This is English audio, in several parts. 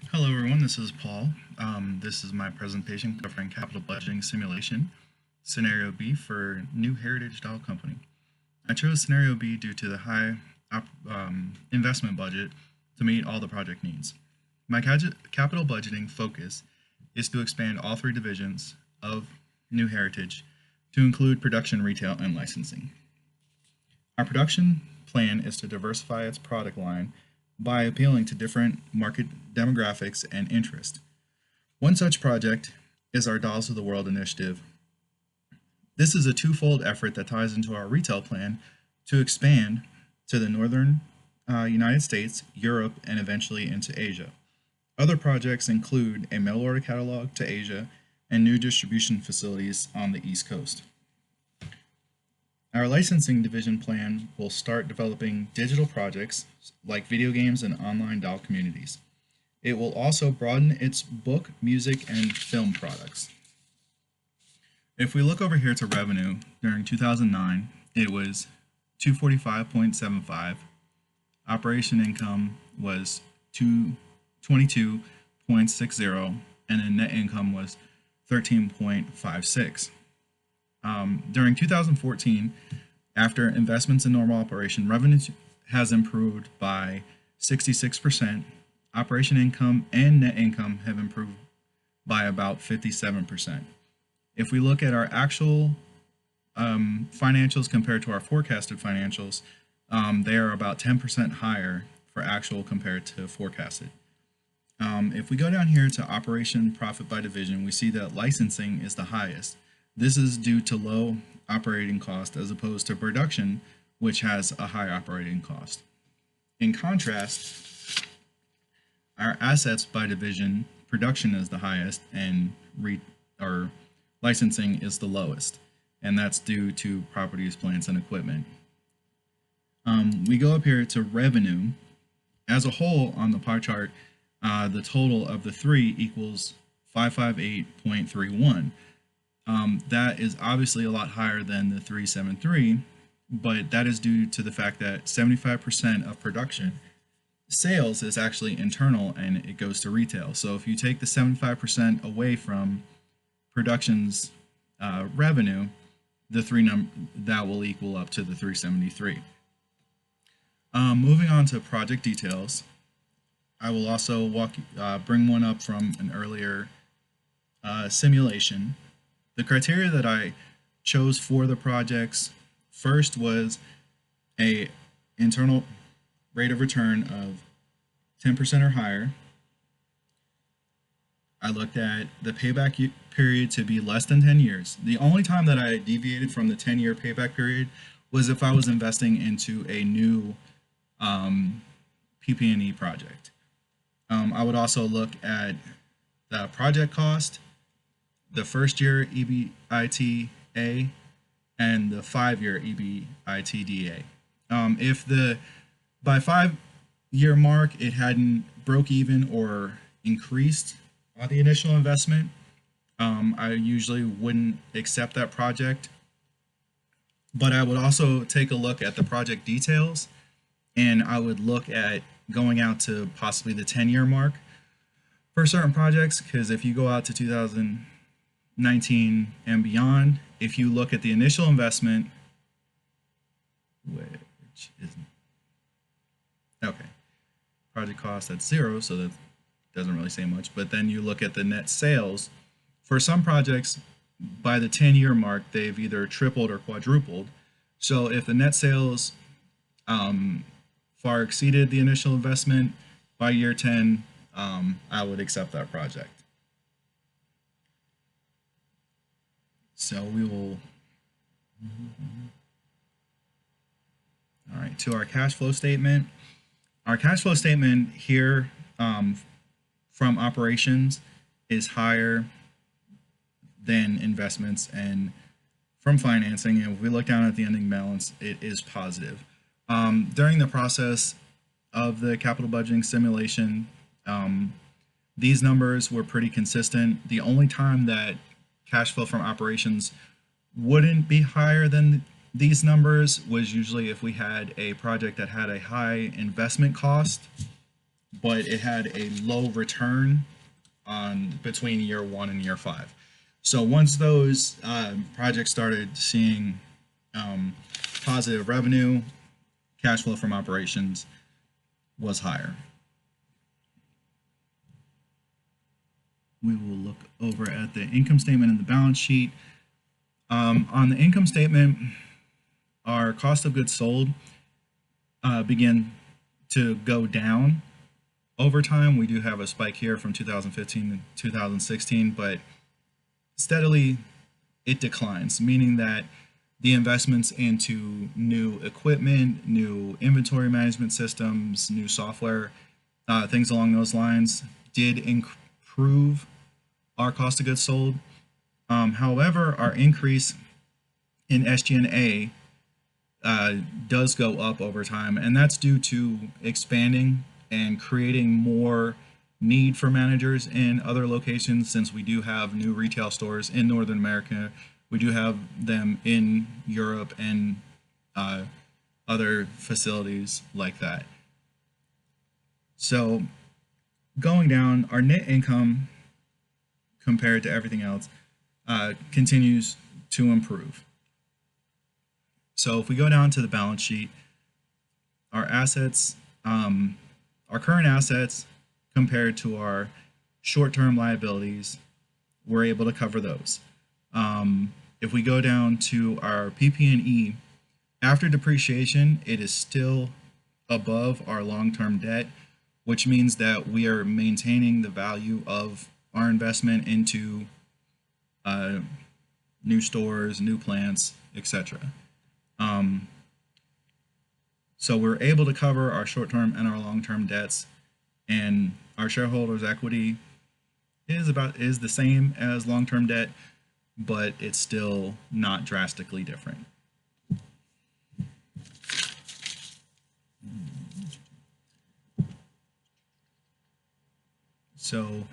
Hello everyone, this is Paul. This is my presentation covering capital budgeting simulation, scenario B for New Heritage Doll Company. I chose scenario B due to the high investment budget to meet all the project needs. My capital budgeting focus is to expand all three divisions of New Heritage to include production, retail, and licensing. Our production plan is to diversify its product line by appealing to different market demographics and interest. One such project is our Dolls of the World initiative. This is a twofold effort that ties into our retail plan to expand to the northern United States, Europe, and eventually into Asia. Other projects include a mail order catalog to Asia and new distribution facilities on the East Coast. Our licensing division plan will start developing digital projects like video games and online doll communities. It will also broaden its book, music, and film products. If we look over here to revenue, during 2009, it was 245.75. Operation income was 222.60, and then net income was 13.56. During 2014, after investments in normal operation, revenue has improved by 66%. Operation income and net income have improved by about 57%. If we look at our actual financials compared to our forecasted financials, they are about 10% higher for actual compared to forecasted. If we go down here to operation profit by division, we see that licensing is the highest. This is due to low operating cost as opposed to production, which has a high operating cost. In contrast, our assets by division, production is the highest and licensing is the lowest, and that's due to properties, plants, and equipment. We go up here to revenue. As a whole on the pie chart, the total of the three equals 558.31. That is obviously a lot higher than the 373, but that is due to the fact that 75% of production sales is actually internal and it goes to retail. So if you take the 75% away from production's revenue, that will equal up to the 373. Moving on to project details, I will also bring one up from an earlier simulation. The criteria that I chose for the projects first was a internal rate of return of 10% or higher. I looked at the payback period to be less than 10 years. The only time that I deviated from the 10-year payback period was if I was investing into a new PP&E project. I would also look at the project cost, the first year EBITDA, and the 5-year EBITDA. If by 5-year mark it hadn't broke even or increased on the initial investment, I usually wouldn't accept that project. But I would also take a look at the project details, and I would look at going out to possibly the 10-year mark for certain projects, because if you go out to 2019 and beyond, if you look at the initial investment, which isn't okay, project cost at 0, so that doesn't really say much, but then you look at the net sales. For some projects, by the 10-year mark, they've either tripled or quadrupled. So if the net sales far exceeded the initial investment by year 10, I would accept that project. So we will, all right, to our cash flow statement. Our cash flow statement here from operations is higher than investments, and from financing, and if we look down at the ending balance, it is positive. During the process of the capital budgeting simulation, these numbers were pretty consistent. The only time that cash flow from operations wouldn't be higher than these numbers was usually if we had a project that had a high investment cost but it had a low return on between year 1 and year 5. So once those projects started seeing positive revenue, cash flow from operations was higher. We will look over at the income statement and the balance sheet. On the income statement, our cost of goods sold began to go down over time. We do have a spike here from 2015 to 2016, but steadily it declines, meaning that the investments into new equipment, new inventory management systems, new software, things along those lines did improve our cost of goods sold. However, our increase in SG&A does go up over time, and that's due to expanding and creating more need for managers in other locations. Since we do have new retail stores in Northern America, we do have them in Europe and other facilities like that. So going down, our net income compared to everything else continues to improve. So if we go down to the balance sheet, our assets, our current assets compared to our short-term liabilities, we're able to cover those. If we go down to our PP&E, after depreciation, it is still above our long-term debt, which means that we are maintaining the value of our investment into new stores, new plants, etc. So we're able to cover our short-term and our long-term debts, and our shareholders' equity is the same as long-term debt, but it's still not drastically different. So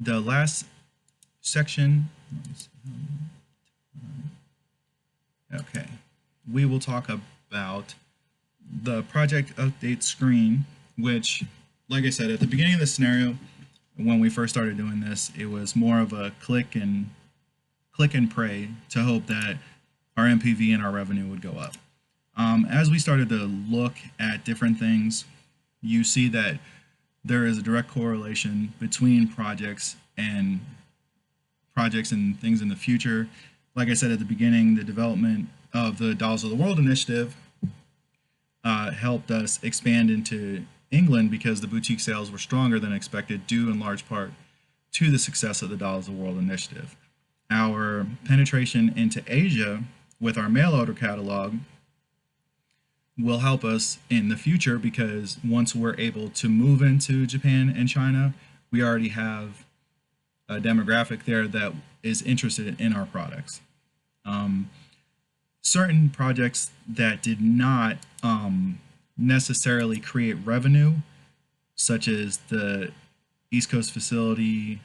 the last section, okay, we will talk about the project update screen, which, like I said, at the beginning of the scenario, when we first started doing this, it was more of a click and pray to hope that our MPV and our revenue would go up. As we started to look at different things, you see that there is a direct correlation between projects and things in the future. Like I said at the beginning, the development of the Dolls of the World initiative helped us expand into England because the boutique sales were stronger than expected, due in large part to the success of the Dolls of the World initiative. Our penetration into Asia with our mail order catalog will help us in the future, because once we're able to move into Japan and China, we already have a demographic there that is interested in our products. Certain projects that did not necessarily create revenue, such as the East Coast facility,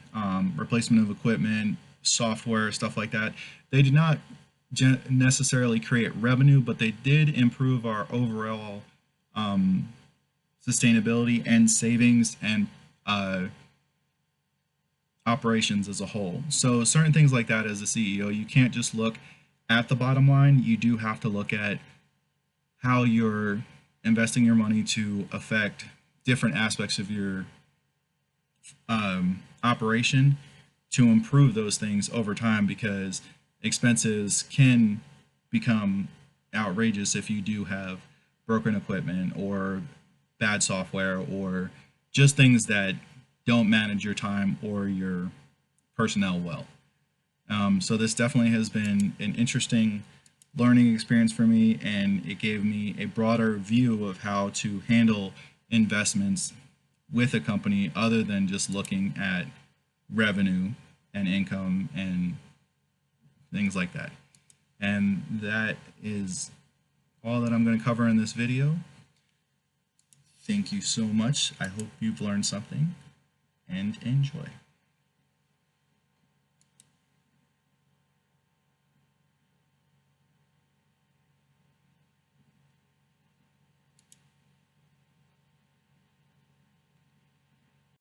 replacement of equipment, software, stuff like that, they did not necessarily create revenue, but they did improve our overall sustainability and savings and operations as a whole. So certain things like that, as a CEO, you can't just look at the bottom line. You do have to look at how you're investing your money to affect different aspects of your operation to improve those things over time, because expenses can become outrageous if you do have broken equipment or bad software or just things that don't manage your time or your personnel well. So this definitely has been an interesting learning experience for me, and it gave me a broader view of how to handle investments with a company other than just looking at revenue and income and things like that. And that is all that I'm going to cover in this video. Thank you so much. I hope you've learned something, and enjoy.